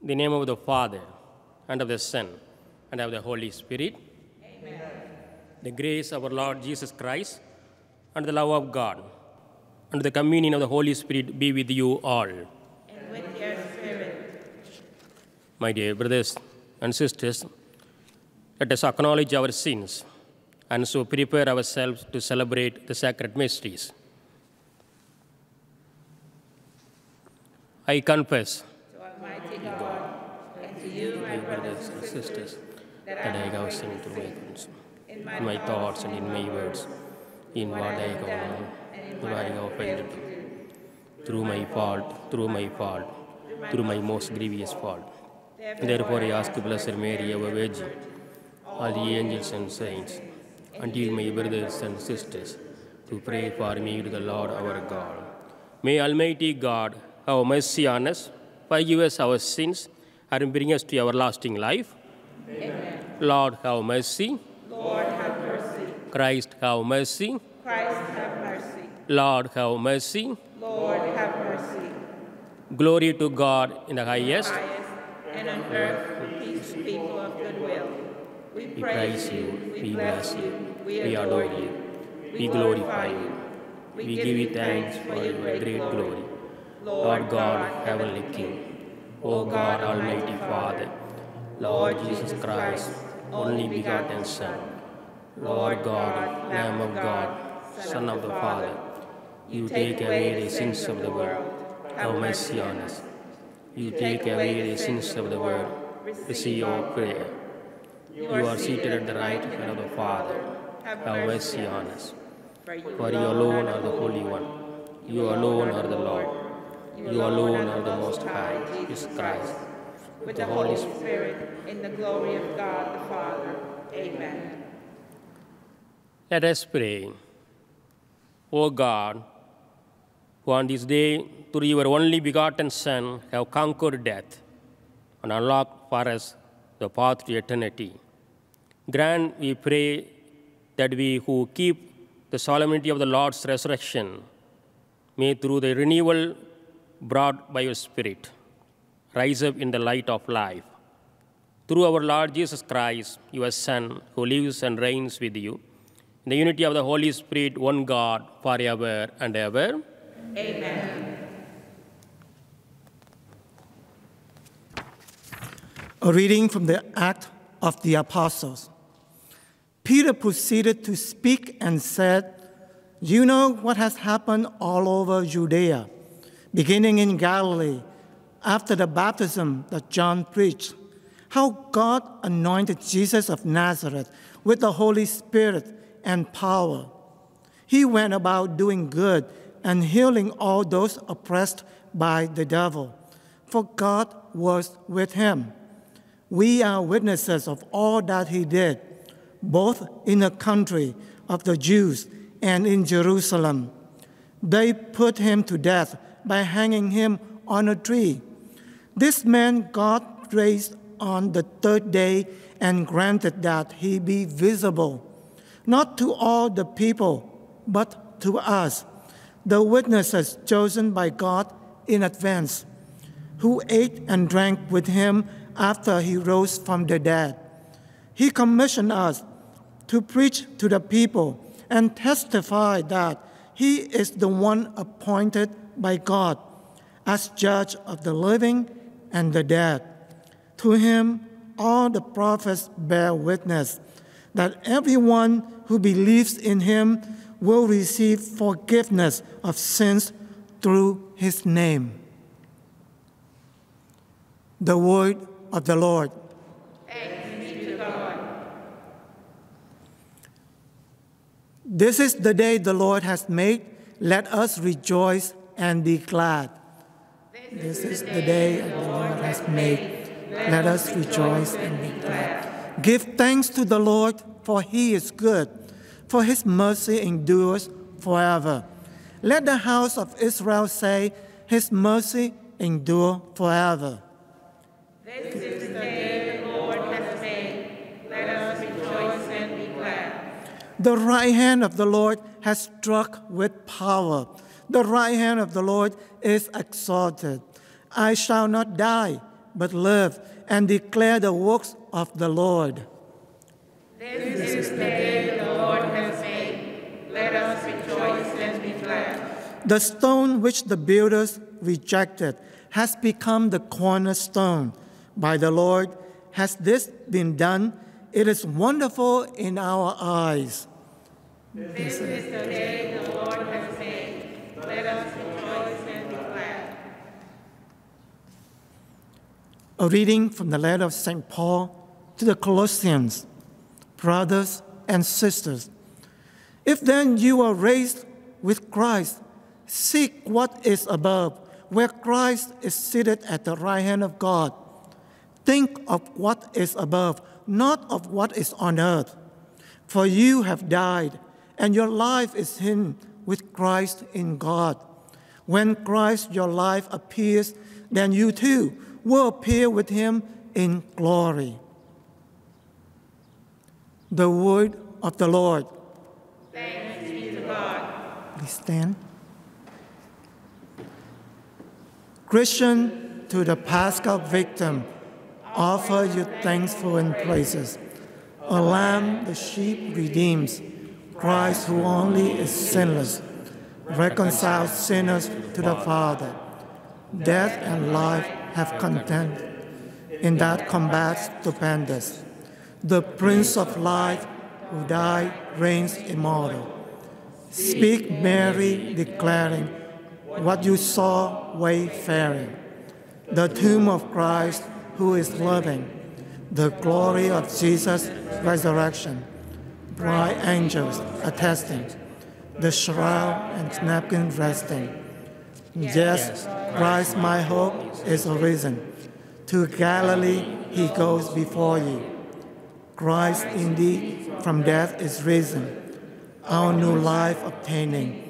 In the name of the Father, and of the Son, and of the Holy Spirit. Amen. The grace of our Lord Jesus Christ, and the love of God, and the communion of the Holy Spirit be with you all. And with your spirit. My dear brothers and sisters, let us acknowledge our sins, and so prepare ourselves to celebrate the sacred mysteries. I confess To Almighty God, and to you, my brothers and sisters, that I have sinned through my conscience, in my thoughts and in my words, in what I have done and what I have failed to do. through my fault, through my most grievous fault. Therefore I ask Blessed Mary, our Virgin, all the angels and saints, and you, my brothers and sisters, to pray for me to the Lord our God. May Almighty God have mercy on us, forgive us our sins, and bring us to everlasting life. Amen. Lord, have mercy. Lord, have mercy. Christ, have mercy. Christ, have mercy. Lord, have mercy. Lord, have mercy. Glory to God in the highest. And on earth, peace to people of good will. We praise you, we bless you, we adore you, we glorify you. We give you thanks for your great glory. Lord God, Heavenly King, O God, Almighty Father, Lord Jesus Christ, only begotten Son, Lord God, Lamb of God, Son of the Father, you take away the sins of the world, have mercy on us. You take away the sins of the world, receive our prayer. You are seated at the right hand of the Father, have mercy on us. For you alone are the Holy One, you alone are the Lord, you alone are the Most High, Jesus Christ, with the Holy Spirit, in the glory of God the Father. Amen. Let us pray. O God, who on this day, through your only begotten Son, have conquered death and unlocked for us the path to eternity, grant, we pray, that we who keep the solemnity of the Lord's resurrection may, through the renewal brought by your Spirit, rise up in the light of life. Through our Lord Jesus Christ, your Son, who lives and reigns with you, in the unity of the Holy Spirit, one God, forever and ever. Amen. A reading from the Acts of the Apostles. Peter proceeded to speak and said, "You know what has happened all over Judea, beginning in Galilee, after the baptism that John preached, how God anointed Jesus of Nazareth with the Holy Spirit and power. He went about doing good and healing all those oppressed by the devil, for God was with him. We are witnesses of all that he did, both in the country of the Jews and in Jerusalem, They put him to death by hanging him on a tree. This man God raised on the third day and granted that he be visible, not to all the people, but to us, the witnesses chosen by God in advance, who ate and drank with him after he rose from the dead. He commissioned us to preach to the people and testify that he is the one appointed by God as judge of the living and the dead. To him, all the prophets bear witness that everyone who believes in him will receive forgiveness of sins through his name. The word of the Lord. Thanks be to God. This is the day the Lord has made. Let us rejoice and be glad. This is the day the Lord has made. Let us rejoice and be glad. Give thanks to the Lord, for he is good, for his mercy endures forever. Let the house of Israel say, his mercy endure forever. This is the day the Lord has made. Let us rejoice and be glad. The right hand of the Lord has struck with power. The right hand of the Lord is exalted. I shall not die, but live and declare the works of the Lord. This is the day the Lord has made. Let us rejoice and be glad. The stone which the builders rejected has become the cornerstone. By the Lord has this been done. It is wonderful in our eyes. This is the day the Lord has made. Let us rejoice and be glad. A reading from the letter of St. Paul to the Colossians. Brothers and sisters, if then you are raised with Christ, seek what is above, where Christ is seated at the right hand of God. Think of what is above, not of what is on earth. For you have died, and your life is hidden with Christ in God. When Christ your life appears, then you too will appear with him in glory. The word of the Lord. Thanks be to God. Please stand. Christian, to the Paschal victim, offer you thankful and praises. A lamb the sheep redeems, Christ who only is sinless, reconciles sinners to the Father. Death and life have contended in that combat stupendous. The Prince of Life, who died, reigns immortal. Speak, Mary, declaring what you saw wayfaring. The tomb of Christ, who is living. The glory of Jesus' resurrection. Bright angels attesting. The shroud and napkin resting. Yes, Christ, my hope, is arisen. To Galilee he goes before you. Christ indeed from death is risen, our new life obtaining.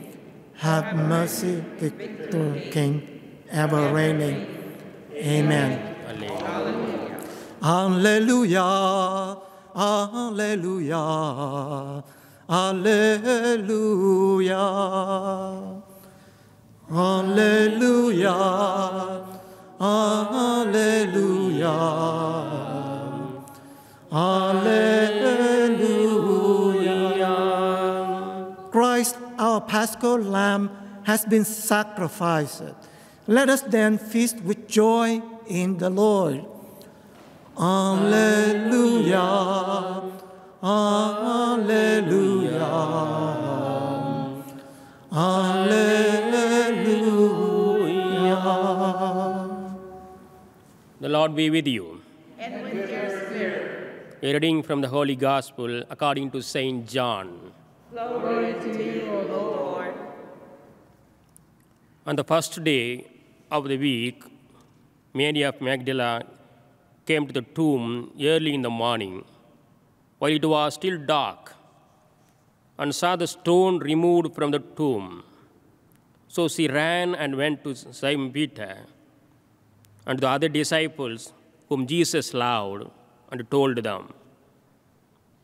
Have mercy, victor King, ever reigning. Amen. Alleluia, alleluia, alleluia, alleluia, alleluia. Alleluia. Christ, our Paschal Lamb, has been sacrificed. Let us then feast with joy in the Lord. Alleluia. Alleluia. Alleluia. The Lord be with you. And with your spirit. A reading from the Holy Gospel according to St. John. Glory to you, O Lord. On the first day of the week, Mary of Magdala came to the tomb early in the morning, while it was still dark, and saw the stone removed from the tomb. So she ran and went to Simon Peter and the other disciples whom Jesus loved and told them,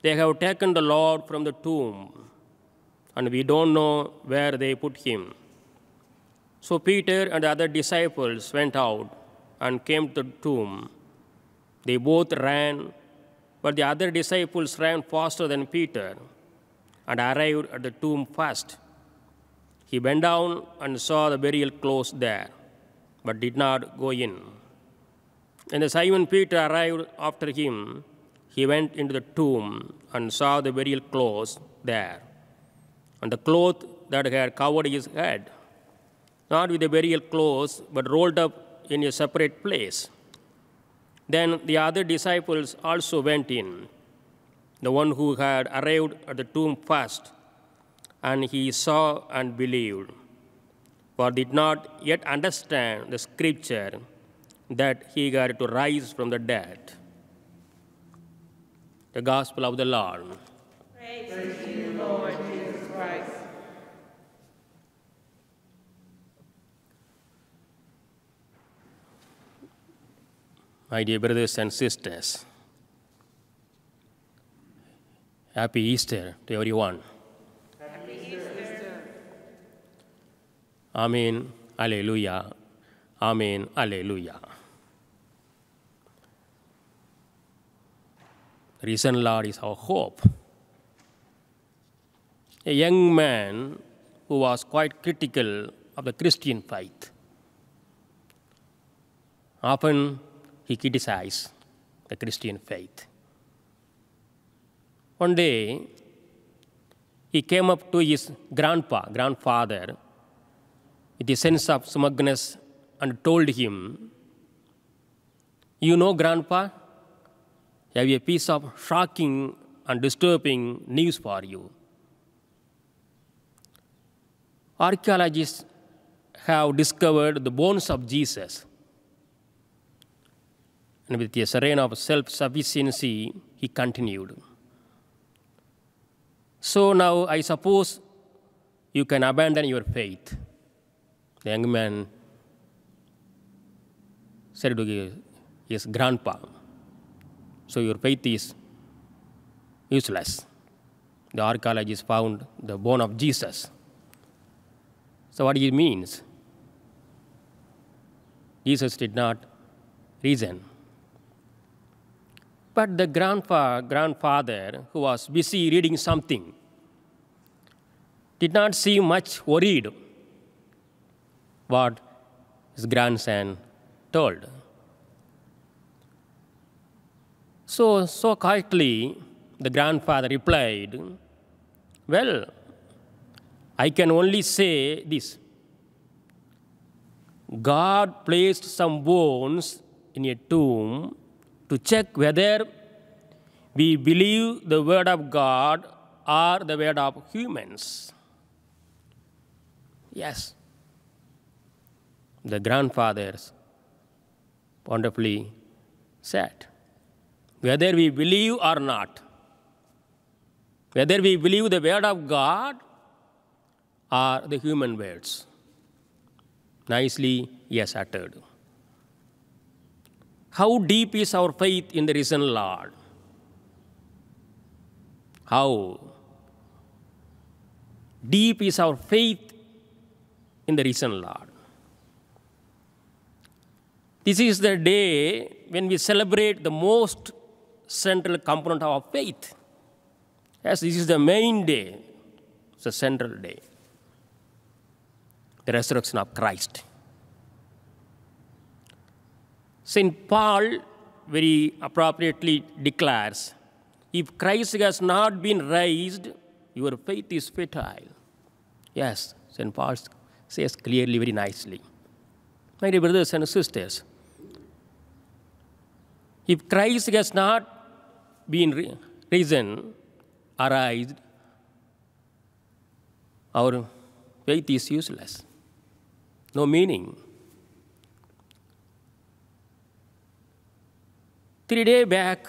"They have taken the Lord from the tomb, and we don't know where they put him." So Peter and the other disciples went out and came to the tomb. They both ran, but the other disciples ran faster than Peter and arrived at the tomb first. He bent down and saw the burial clothes there, but did not go in. And Simon Peter arrived after him. He went into the tomb and saw the burial clothes there, and the cloth that had covered his head, not with the burial clothes, but rolled up in a separate place. Then the other disciples also went in, the one who had arrived at the tomb first, and he saw and believed, for did not yet understand the scripture that he had to rise from the dead. The Gospel of the Lord. Praise to you, Lord Jesus Christ. My dear brothers and sisters, Happy Easter to everyone. Happy Easter. Amen, Alleluia. Amen, Alleluia. The risen Lord is our hope. A young man who was quite critical of the Christian faith. Often he criticized the Christian faith. One day, he came up to his grandfather, with a sense of smugness and told him, "You know, Grandpa, I have a piece of shocking and disturbing news for you. Archaeologists have discovered the bones of Jesus." And with a serene of self-sufficiency, he continued, "So now I suppose you can abandon your faith." The young man said to his grandpa, "So your faith is useless. The archaeologists found the bone of Jesus." So what it means? Jesus did not reason. But the grandfather, who was busy reading something, did not seem much worried what his grandson told. So quietly, the grandfather replied, "Well, I can only say this. God placed some bones in a tomb to check whether we believe the word of God or the word of humans." Yes, the grandfathers wonderfully said, whether we believe or not, whether we believe the word of God or the human words. Nicely, yes, uttered. How deep is our faith in the risen Lord? How deep is our faith in the risen Lord? This is the day when we celebrate the most central component of our faith. Yes, this is the main day. It's a central day. The resurrection of Christ. St. Paul very appropriately declares, if Christ has not been raised, your faith is futile. Yes, St. Paul says clearly, very nicely. My dear brothers and sisters, if Christ has not been risen, arised, our faith is useless. No meaning. 3 days back,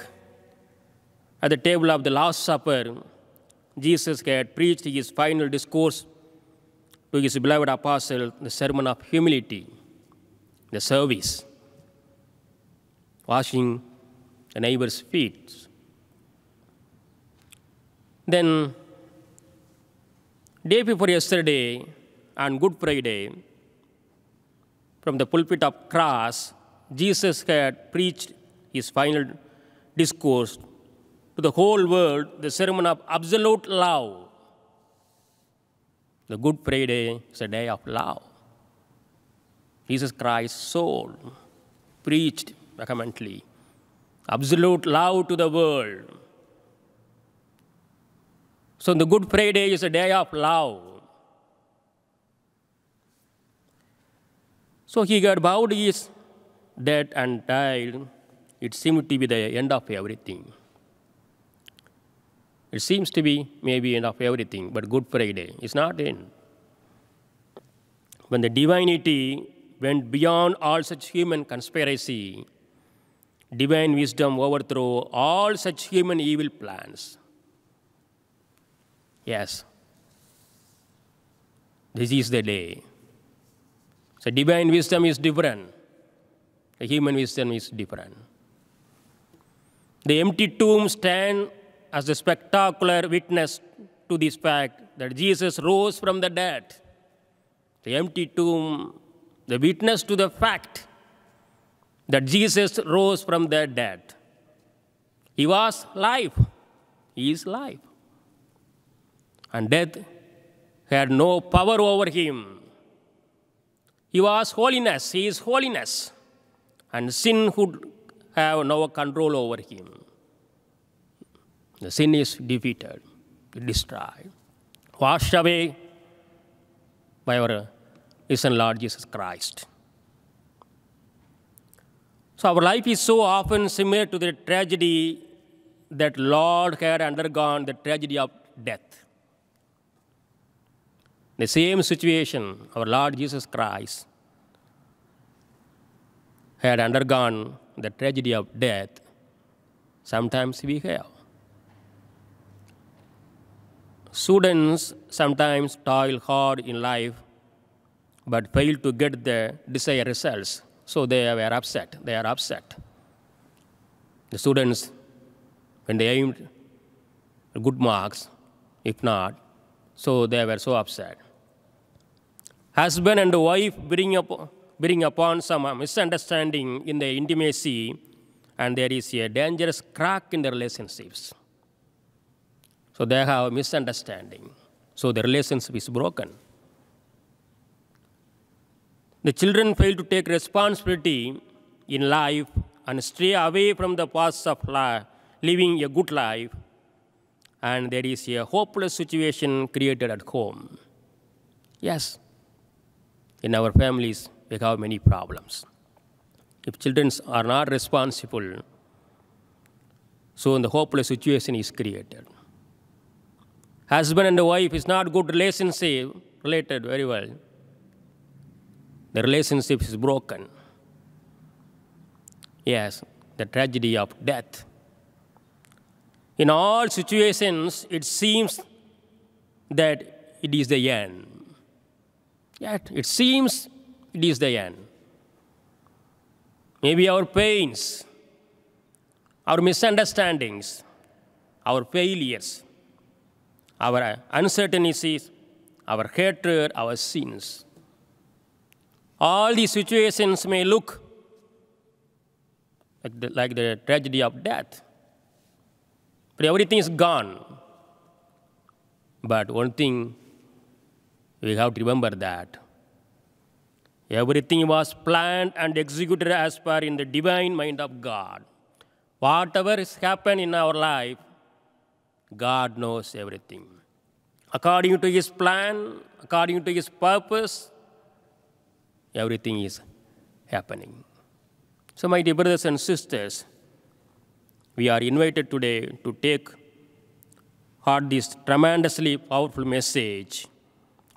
at the table of the Last Supper, Jesus had preached his final discourse to his beloved apostle the sermon of humility, the service, washing the neighbor's feet. Then, day before yesterday, on Good Friday, from the pulpit of cross, Jesus had preached his final discourse to the whole world, the sermon of absolute love. The Good Friday is a day of love. Jesus Christ's soul preached vehemently absolute love to the world. So the Good Friday is a day of love. So he had bowed his dead and died. It seemed to be the end of everything. It seems to be maybe end of everything, but Good Friday is not end. When the divinity went beyond all such human conspiracy, divine wisdom overthrew all such human evil plans. Yes, this is the day. So divine wisdom is different. The human wisdom is different. The empty tomb stands as a spectacular witness to this fact that Jesus rose from the dead. The empty tomb, the witness to the fact that Jesus rose from the dead. He was life. He is life. And death had no power over him. He was holiness. He is holiness. And sin would have no control over him. The sin is defeated, destroyed, washed away by our risen Lord Jesus Christ. So our life is so often similar to the tragedy that Lord had undergone, the tragedy of death. The same situation our Lord Jesus Christ had undergone, the tragedy of death, sometimes we have. Students sometimes toil hard in life but fail to get the desired results. So they were upset. They are upset. The students, when they aimed good marks, if not, so they were so upset. Husband and wife bring upon some misunderstanding in the intimacy, and there is a dangerous crack in the relationships. So they have misunderstanding. So the relationship is broken. The children fail to take responsibility in life and stray away from the paths of living a good life, and there is a hopeless situation created at home. Yes, in our families, we have many problems. If children are not responsible, so the hopeless situation is created. Husband and wife is not good relationship, related very well. The relationship is broken. Yes, the tragedy of death. In all situations, it seems that it is the end. Yet, it seems it is the end. Maybe our pains, our misunderstandings, our failures, our uncertainties, our hatred, our sins. All these situations may look like the tragedy of death. But everything is gone. But one thing we have to remember that everything was planned and executed as per in the divine mind of God. Whatever has happened in our life, God knows everything. According to His plan, according to His purpose, everything is happening. So my dear brothers and sisters, we are invited today to take heart this tremendously powerful message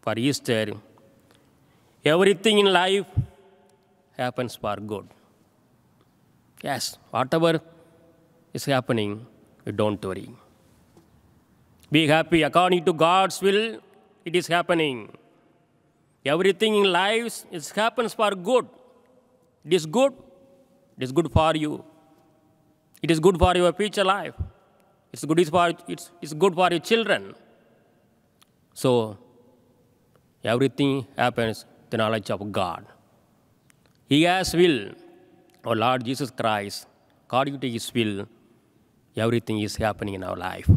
for Easter. Everything in life happens for good. Yes, whatever is happening, don't worry. Be happy. According to God's will, it is happening. Everything in life happens for good. It is good. It is good for you. It is good for your future life. It's good for your children. So, everything happens the knowledge of God. He has will. Our Lord Jesus Christ, according to His will, everything is happening in our life.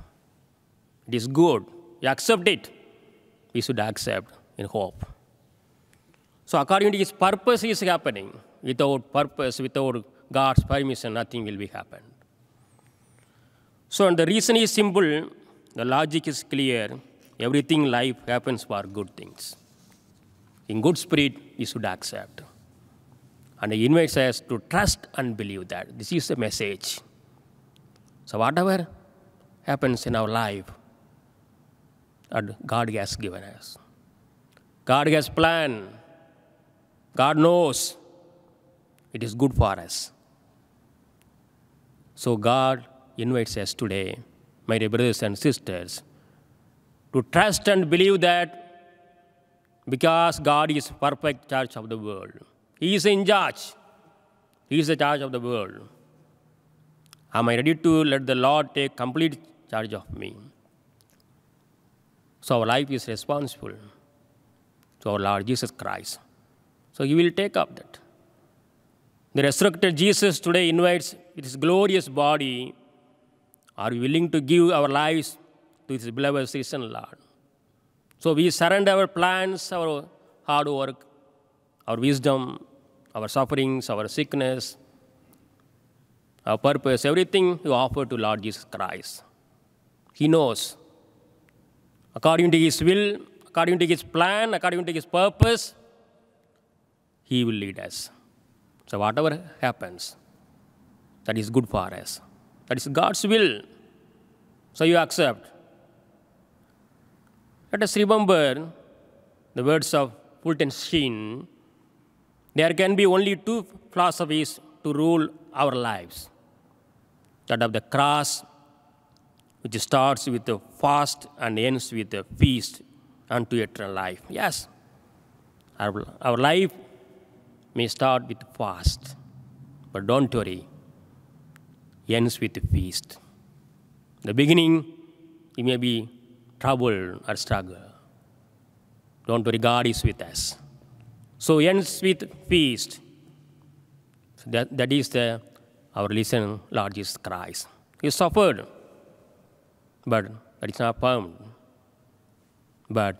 It is good. You accept it. We should accept in hope. So according to His purpose is happening. Without purpose, without God's permission, nothing will be happened. So and the reason is simple. The logic is clear. Everything in life happens for good things. In good spirit, we should accept. And He invites us to trust and believe that. This is the message. So whatever happens in our life, God has given us. God has planned. God knows it is good for us. So God invites us today, my dear brothers and sisters, to trust and believe that because God is perfect judge of the world. He is in charge. He is the judge of the world. Am I ready to let the Lord take complete charge of me? So our life is responsible to our Lord Jesus Christ. So He will take up that. The resurrected Jesus today invites with His glorious body. Are we willing to give our lives to His beloved risen Lord? So we surrender our plans, our hard work, our wisdom, our sufferings, our sickness, our purpose, everything we offer to Lord Jesus Christ. He knows. According to His will, according to His plan, according to His purpose, He will lead us. So whatever happens, that is good for us. That is God's will. So you accept. Let us remember the words of Fulton Sheen. There can be only two philosophies to rule our lives. That of the cross, which starts with a fast and ends with a feast unto eternal life. Yes, our life may start with fast, but don't worry, ends with a feast. The beginning, it may be trouble or struggle. Don't worry, God is with us. So ends with feast. So that is our risen Lord Jesus Christ. He suffered, but that is not permanent. But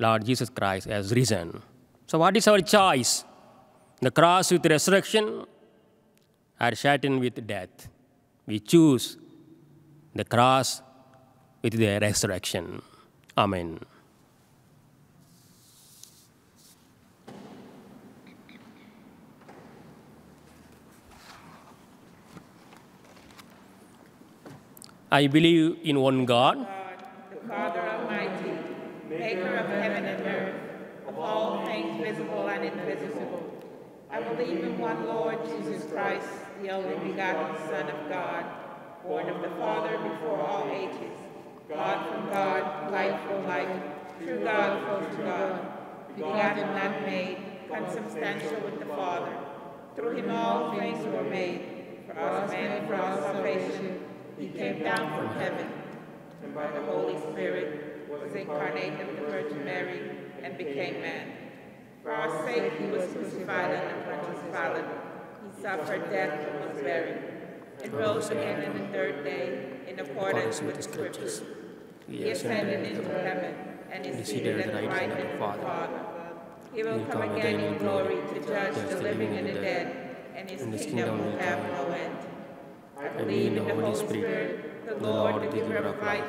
Lord Jesus Christ has risen. So what is our choice? The cross with resurrection or Satan with death? We choose the cross with the resurrection. Amen. I believe in one God, the Father Almighty, maker of heaven and earth, of all things visible and invisible. I believe in one Lord Jesus Christ, the only begotten Son of God, born of the Father before all ages, God from God, light from light, true God from true God, begotten, not made, consubstantial with the Father. Through Him all things were made. For us man, for our salvation, He came down from heaven, and by the Holy Spirit was incarnate of the Virgin Mary and became man. For our sake He was crucified under Pontius Pilate. He suffered death and was buried, and rose again on the third day in accordance with the Scriptures. He ascended into heaven and is seated at the right hand of the Father. He will come again in glory to judge the living and the dead, and His kingdom will have no end. I believe in the Holy Spirit, the Lord, the giver of life,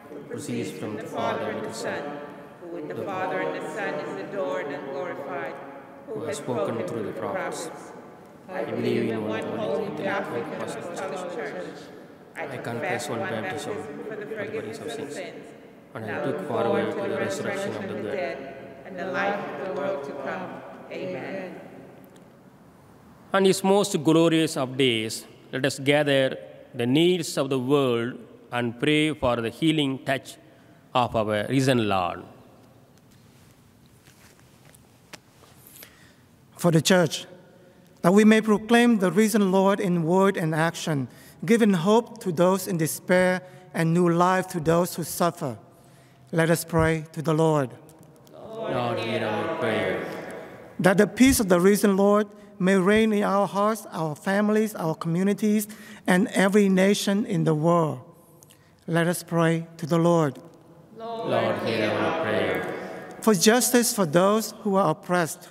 who proceeds from the Father and the Son, who with the Father and the Son is adored and glorified, who has spoken through the prophets. I believe in one holy Catholic and Apostolic Church. I confess one baptism for the forgiveness of sins, and I look forward to the resurrection of the dead and the life of the world to come. Amen. On this most glorious of days, let us gather the needs of the world and pray for the healing touch of our risen Lord. for the church, that we may proclaim the risen Lord in word and action, giving hope to those in despair and new life to those who suffer. Let us pray to the Lord. Lord, hear our prayer. That the peace of the risen Lord may reign in our hearts, our families, our communities, and every nation in the world. Let us pray to the Lord. Lord, hear our prayer. For justice for those who are oppressed,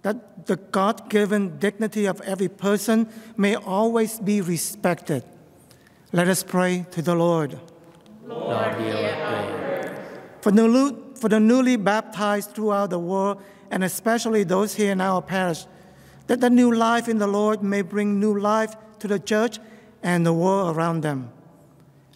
that the God-given dignity of every person may always be respected. Let us pray to the Lord. Lord, hear our prayer. For the newly baptized throughout the world, and especially those here in our parish, that the new life in the Lord may bring new life to the church and the world around them.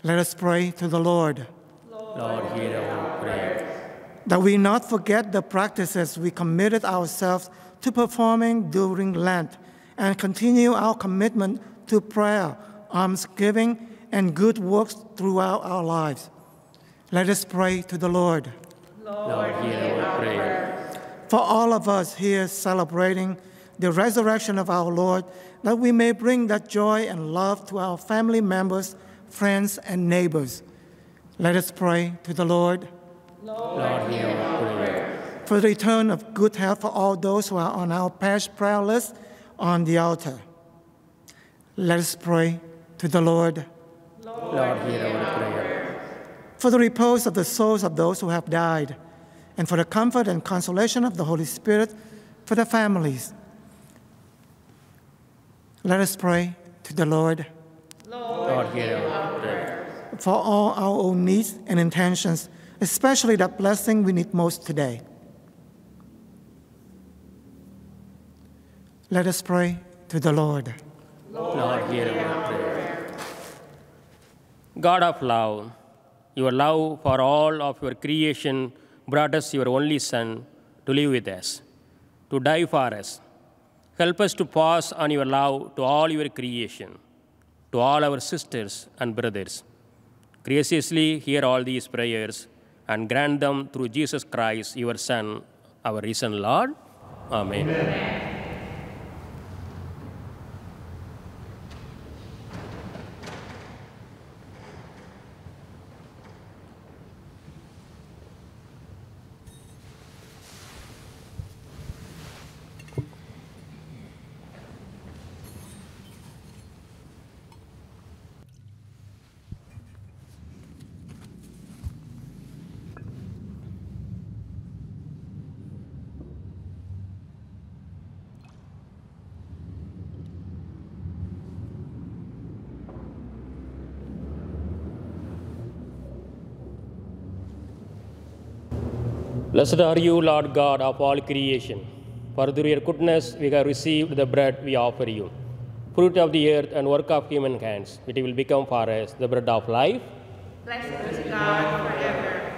Let us pray to the Lord. Lord, hear our prayer. That we not forget the practices we committed ourselves to performing during Lent, and continue our commitment to prayer, almsgiving, and good works throughout our lives. Let us pray to the Lord. Lord, hear our prayer. For all of us here celebrating the resurrection of our Lord, that we may bring that joy and love to our family members, friends, and neighbors. Let us pray to the Lord. Lord, hear our prayer. For the return of good health for all those who are on our parish prayer list on the altar. Let us pray to the Lord. Lord, hear our prayer. For the repose of the souls of those who have died, and for the comfort and consolation of the Holy Spirit for the families. Let us pray to the Lord. Lord, hear our prayer. For all our own needs and intentions, especially that blessing we need most today. Let us pray to the Lord. Lord, hear our prayer. God of love, your love for all of your creation brought us your only Son to live with us, to die for us. Help us to pass on your love to all your creation, to all our sisters and brothers. Graciously hear all these prayers and grant them through Jesus Christ, your Son, our risen Lord. Amen. Amen. Blessed are you, Lord God of all creation, for through your goodness we have received the bread we offer you, fruit of the earth and work of human hands. It will become for us the bread of life. Blessed is God forever.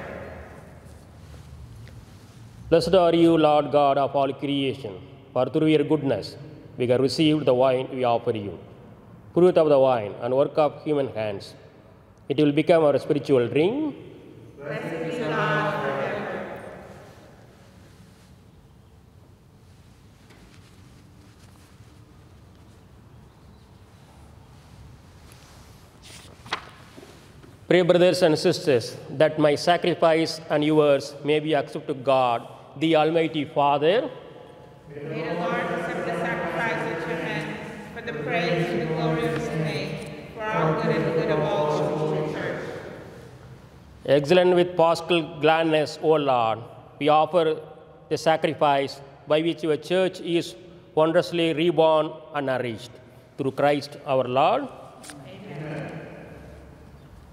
Blessed are you, Lord God of all creation, for through your goodness we have received the wine we offer you, fruit of the vine and work of human hands. It will become our spiritual drink. Blessed be God forever. Pray, brothers and sisters, that my sacrifice and yours may be accepted to God, the Almighty Father. May the Lord accept the sacrifice at your hands for the praise and the glory of his name, for our good and the good of all the holy church. Excellent with paschal gladness, O Lord, we offer the sacrifice by which your church is wondrously reborn and nourished. Through Christ our Lord. Amen.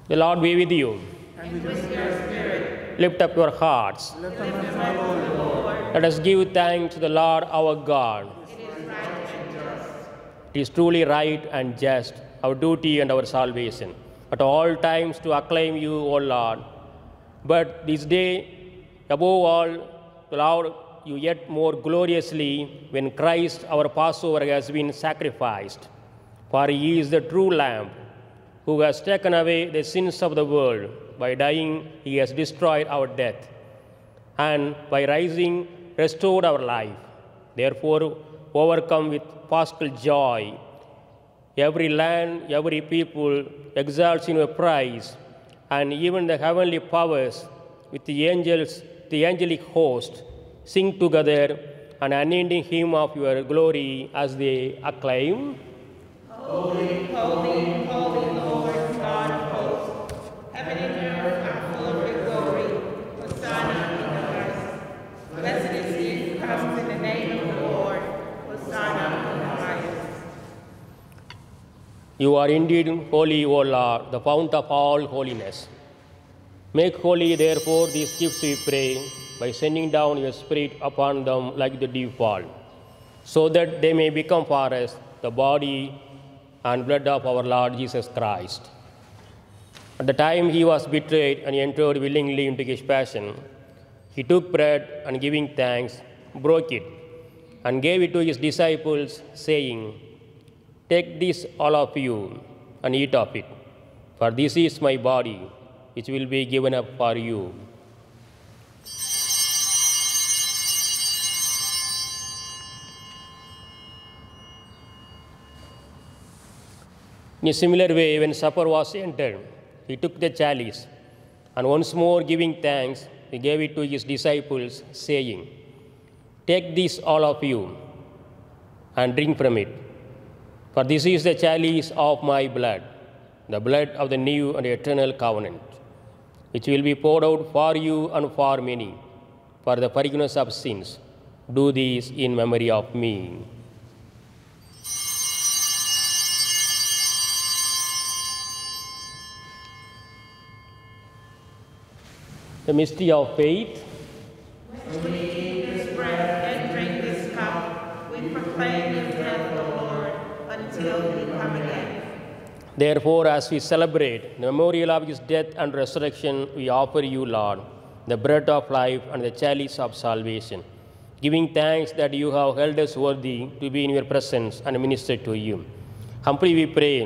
The Lord be with you. And with your spirit. Lift up your hearts. Lift them up to the Lord. Let us give thanks to the Lord our God. It is right and just. It is truly right and just, our duty and our salvation, at all times to acclaim you, O Lord. But this day, above all, to laud you yet more gloriously when Christ, our Passover, has been sacrificed. For he is the true Lamb, who has taken away the sins of the world. By dying, he has destroyed our death, and by rising, restored our life. Therefore, overcome with paschal joy. Every land, every people exalts in your praise, and even the heavenly powers with the angels, the angelic host, sing together an unending hymn of your glory as they acclaim. Holy, holy, holy Lord, God of hosts, heaven and earth are full of your glory. Hosanna in the highest. Blessed is he who comes in the name of the Lord. Hosanna in the highest. You are indeed holy, O Lord, the fount of all holiness. Make holy, therefore, these gifts, we pray, by sending down your Spirit upon them like the dew fall, so that they may become for us the body and blood of our Lord Jesus Christ. At the time he was betrayed and entered willingly into his passion, he took bread and giving thanks, broke it, and gave it to his disciples, saying, "Take this, all of you, and eat of it, for this is my body, which will be given up for you." In a similar way, when supper was entered, he took the chalice, and once more giving thanks, he gave it to his disciples, saying, "Take this, all of you, and drink from it. For this is the chalice of my blood, the blood of the new and eternal covenant, which will be poured out for you and for many, for the forgiveness of sins. Do this in memory of me." The mystery of faith. When we eat this bread and drink this cup, we proclaim the death of the Lord until he come again. Therefore, as we celebrate the memorial of his death and resurrection, we offer you, Lord, the bread of life and the chalice of salvation, giving thanks that you have held us worthy to be in your presence and minister to you. Humbly we pray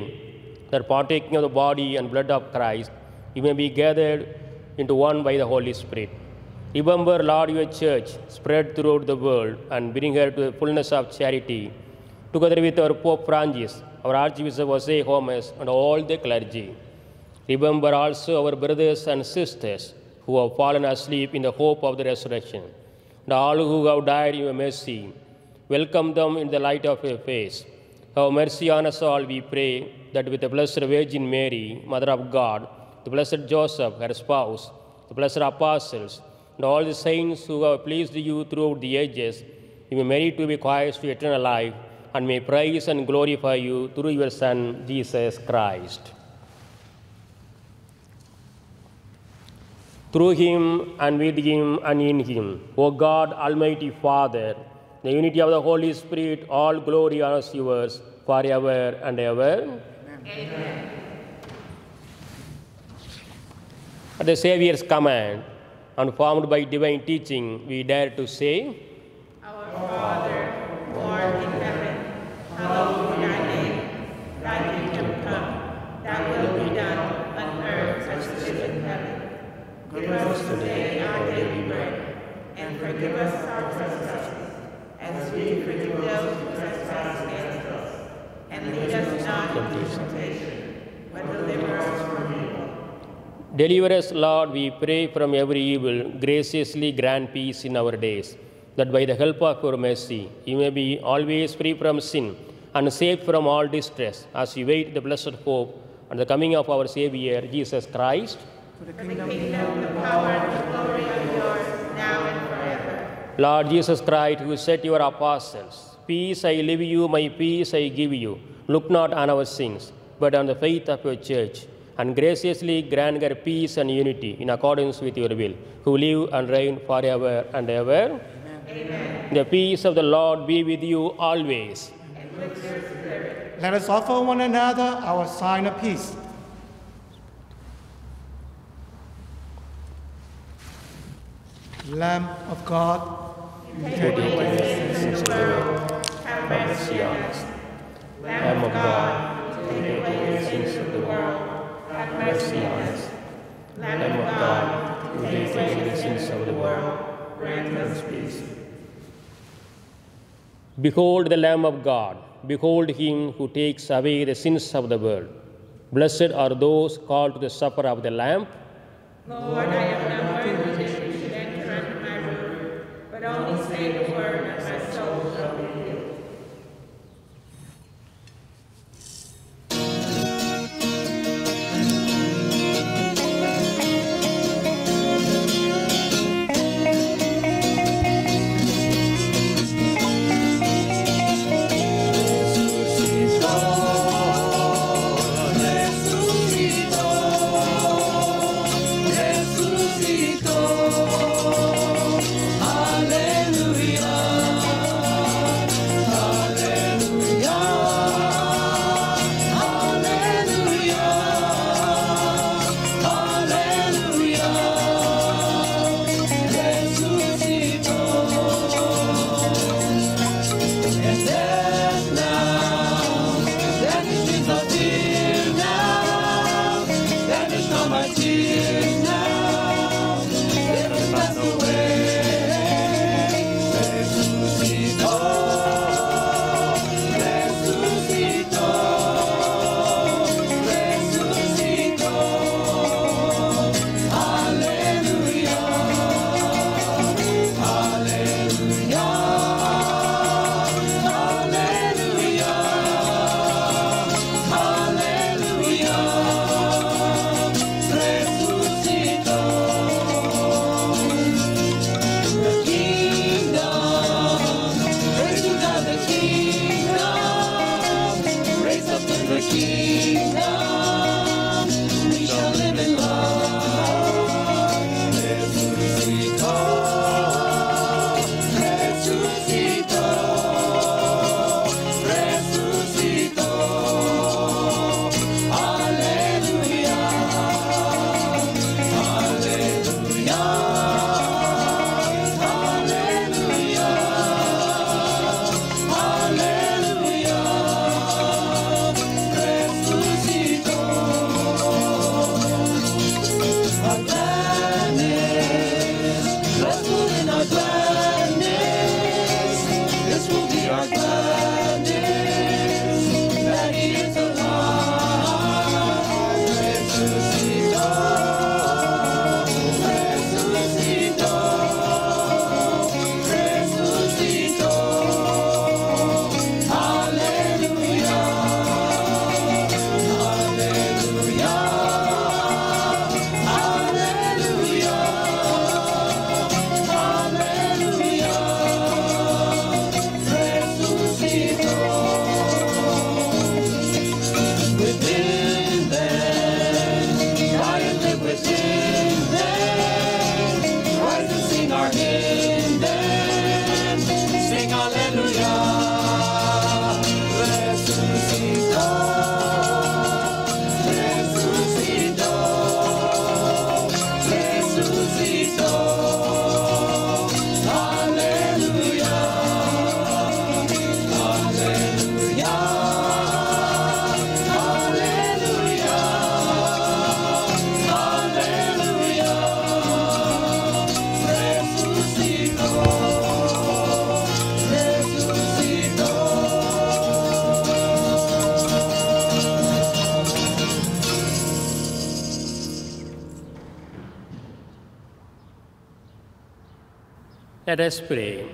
that partaking of the body and blood of Christ, you may be gathered into one by the Holy Spirit. Remember, Lord, your church spread throughout the world and bring her to the fullness of charity, together with our Pope Francis, our Archbishop Jose Gomez, and all the clergy. Remember also our brothers and sisters who have fallen asleep in the hope of the resurrection, and all who have died in your mercy. Welcome them in the light of your face. Have mercy on us all, we pray, that with the Blessed Virgin Mary, Mother of God, the Blessed Joseph, her spouse, the blessed apostles, and all the saints who have pleased you throughout the ages, you may merit to be heirs to eternal life, and may praise and glorify you through your Son, Jesus Christ. Through him, and with him, and in him, O God, Almighty Father, the unity of the Holy Spirit, all glory and honor is yours forever and ever. Amen. At the Saviour's command, and formed by divine teaching, we dare to say, Our Father, who art in heaven, hallowed be thy name. Thy kingdom come, thy will be done on earth as it is in heaven. Give us today our daily bread, and forgive us our trespasses, as we forgive those who trespass against us. And lead us not into temptation, but deliver us from evil. Deliver us, Lord, we pray, from every evil. Graciously grant peace in our days, that by the help of your mercy, you may be always free from sin and safe from all distress, as we wait the blessed hope and the coming of our Savior, Jesus Christ. For the kingdom, the power, and the glory are yours, now and forever. Lord Jesus Christ, who said to your apostles, "Peace I leave you, my peace I give you. Look not on our sins, but on the faith of your church, and graciously grant her peace and unity in accordance with your will, who live and reign forever and ever." Amen. The peace of the Lord be with you always. And with your spirit. Let us offer one another our sign of peace. Lamb of God, You take away the sins of the world. Have mercy on us. Lamb of God, you take away the sins of the world. Have mercy on us. Lamb of God, you take away the sins of the world. Grant us peace. Behold the Lamb of God. Behold him who takes away the sins of the world. Blessed are those called to the supper of the Lamb. Lord, I am not worthy that you should enter under my roof, but only say the word, and my soul shall be healed. Let us pray.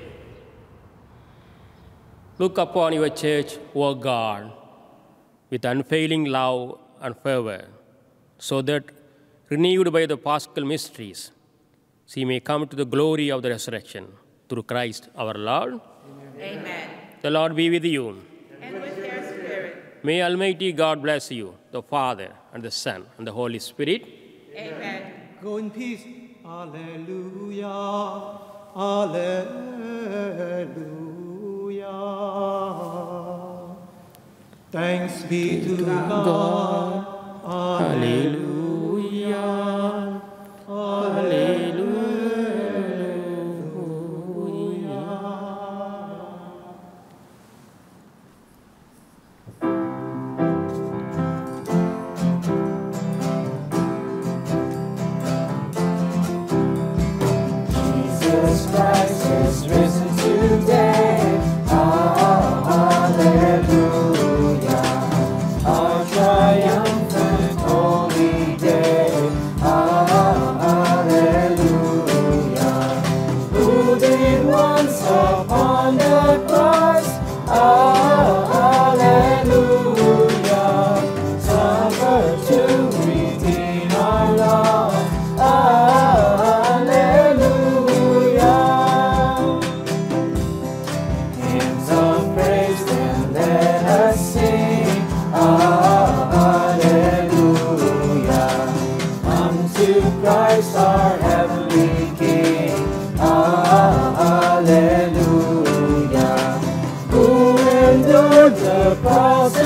Look upon your church, O God, with unfailing love and fervor, so that, renewed by the Paschal mysteries, she may come to the glory of the resurrection through Christ our Lord. Amen. The Lord be with you. And with your spirit. May Almighty God bless you, the Father, and the Son, and the Holy Spirit. Amen. Go in peace. Alleluia. Alleluia. Thanks be to God. Alleluia. Alleluia. Jesus Christ is risen today. the cross